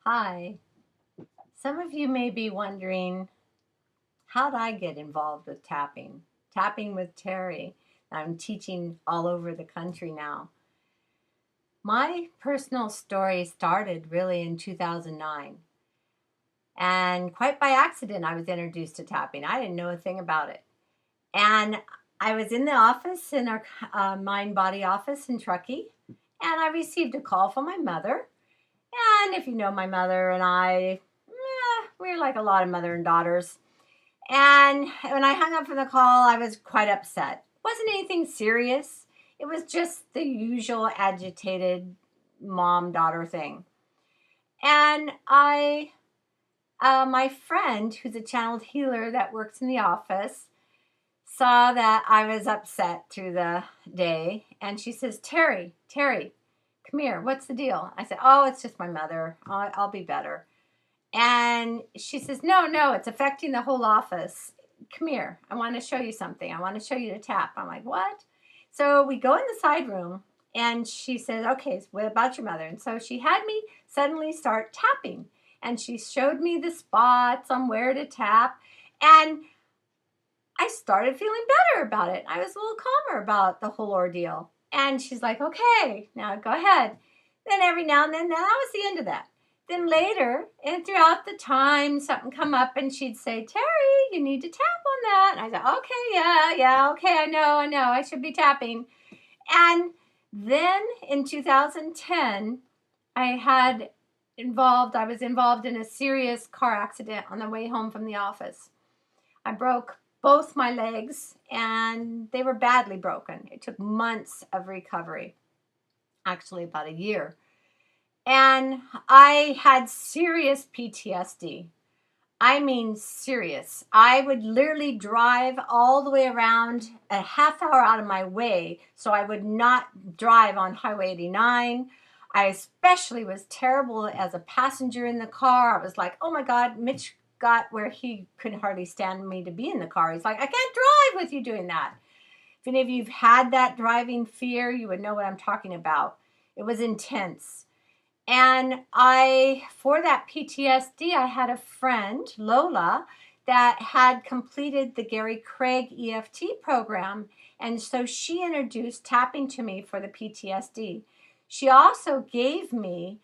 Hi. Some of you may be wondering, how'd I get involved with tapping? Tapping with Terri. I'm teaching all over the country now. My personal story started really in 2009. And quite by accident, I was introduced to tapping. I didn't know a thing about it. And I was in the office, in our mind body office in Truckee, and I received a call from my mother. And if you know my mother and I, we're like a lot of mother and daughters. And when I hung up from the call, I was quite upset. It wasn't anything serious. It was just the usual agitated mom daughter thing. And my friend, who's a channeled healer that works in the office, saw that I was upset through the day. And she says, Terri, come here. What's the deal? I said, oh, it's just my mother. I'll be better. And she says, no, it's affecting the whole office. Come here. I want to show you something. I want to show you the tap. I'm like, what? So we go in the side room and she said, okay, so what about your mother? And so she had me suddenly start tapping. And she showed me the spots on where to tap. And I started feeling better about it. I was a little calmer about the whole ordeal. And she's like, okay, now go ahead. Then every now and then, that was the end of that. Then later, and throughout the time, something come up and she'd say, Terri, you need to tap on that. And I said, okay, yeah, okay, I know, I should be tapping. And then in 2010, I was involved in a serious car accident on the way home from the office. I broke both my legs and they were badly broken. It took months of recovery, actually about a year. And I had serious PTSD. I mean, serious. I would literally drive all the way around a half hour out of my way so I would not drive on Highway 89. I especially was terrible as a passenger in the car. I was like, oh my God, Mitch got where he could hardly stand me to be in the car. He's like, I can't drive with you doing that. If any of you've had that driving fear, you would know what I'm talking about. It was intense. And for that PTSD, I had a friend, Lola, that had completed the Gary Craig EFT program. And so she introduced tapping to me for the PTSD. She also gave me,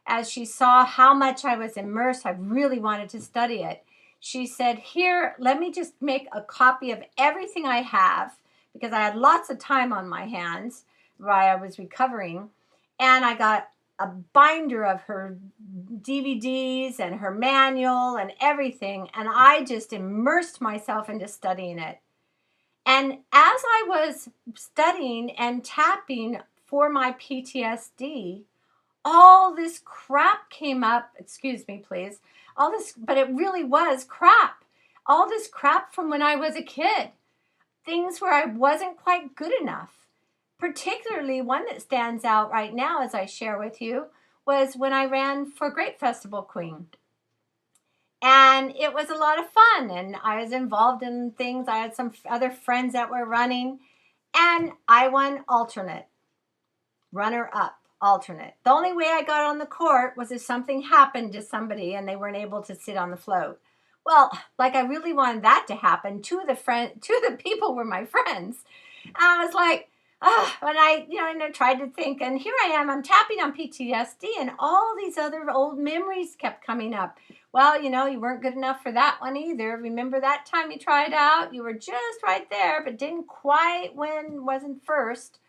as she saw how much I was immersed, I really wanted to study it. She said, here, let me just make a copy of everything I have, because I had lots of time on my hands while I was recovering. And I got a binder of her DVDs and her manual and everything. And I just immersed myself into studying it. And as I was studying and tapping for my PTSD, all this crap came up. Excuse me, please. All this, but it really was crap. All this crap from when I was a kid. Things where I wasn't quite good enough. Particularly one that stands out right now as I share with you was when I ran for Grape Festival Queen. And it was a lot of fun and I was involved in things. I had some other friends that were running and I won alternate, runner up, alternate. The only way I got on the court was if something happened to somebody and they weren't able to sit on the float. Well, like I really wanted that to happen. Two of the people were my friends. And I was like, when I tried to think, and here I am, I'm tapping on PTSD, and all these other old memories kept coming up. Well, you weren't good enough for that one either. Remember that time you tried out? You were just right there, but didn't quite win, wasn't first.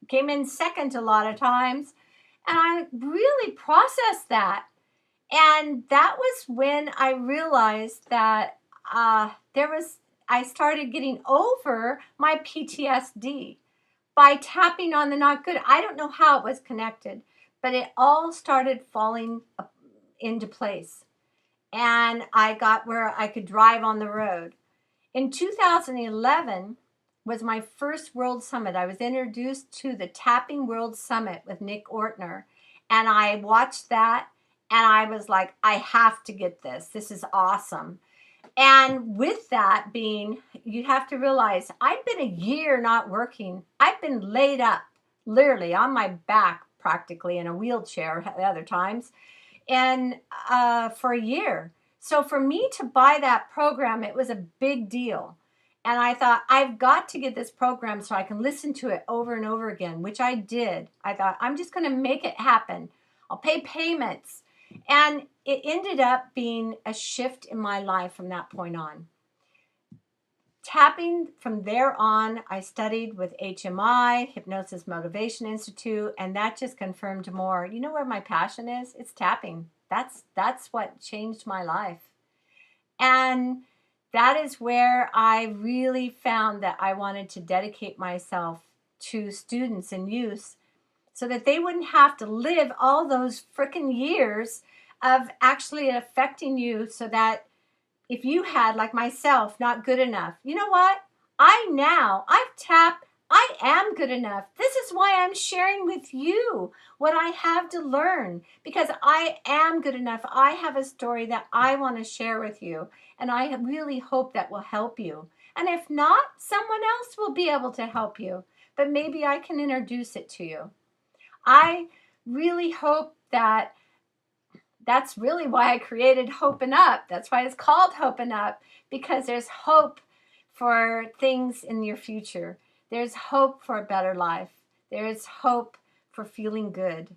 Came in second a lot of times. And I really processed that. And that was when I realized that I started getting over my PTSD by tapping on the not good. I don't know how it was connected, but it all started falling into place. And I got where I could drive on the road. In 2011 was my first World Summit. I was introduced to the Tapping World Summit with Nick Ortner. And I watched that and I was like, I have to get this. This is awesome. And with that being, you have to realize I've been a year not working. I've been laid up, literally on my back, practically in a wheelchair at other times. and for a year. So for me to buy that program, it was a big deal. And I thought, I've got to get this program so I can listen to it over and over again, which I did. I thought, I'm just going to make it happen. I'll pay payments. And it ended up being a shift in my life from that point on. Tapping from there on, I studied with HMI, Hypnosis Motivation Institute, and that just confirmed more. You know where my passion is? It's tapping. That's what changed my life. And that is where I really found that I wanted to dedicate myself to students and youth so that they wouldn't have to live all those freaking years of actually affecting you, so that if you had, like myself, not good enough, you know what? I've tapped, I am good enough. This is why I'm sharing with you what I have to learn, because I am good enough. I have a story that I want to share with you, and I really hope that will help you. And if not, someone else will be able to help you, but maybe I can introduce it to you. I really hope that that's really why I created Hopin' Up. That's why it's called Hopin' Up, because there's hope for things in your future. There's hope for a better life. There's hope for feeling good.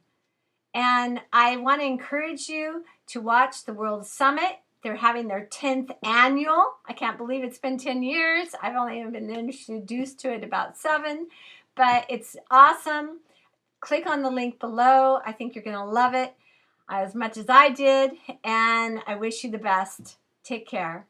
And I want to encourage you to watch the World Summit. They're having their 10th annual. I can't believe it's been 10 years. I've only been introduced to it about 7, but it's awesome. Click on the link below. I think you're going to love it as much as I did, and I wish you the best. Take care.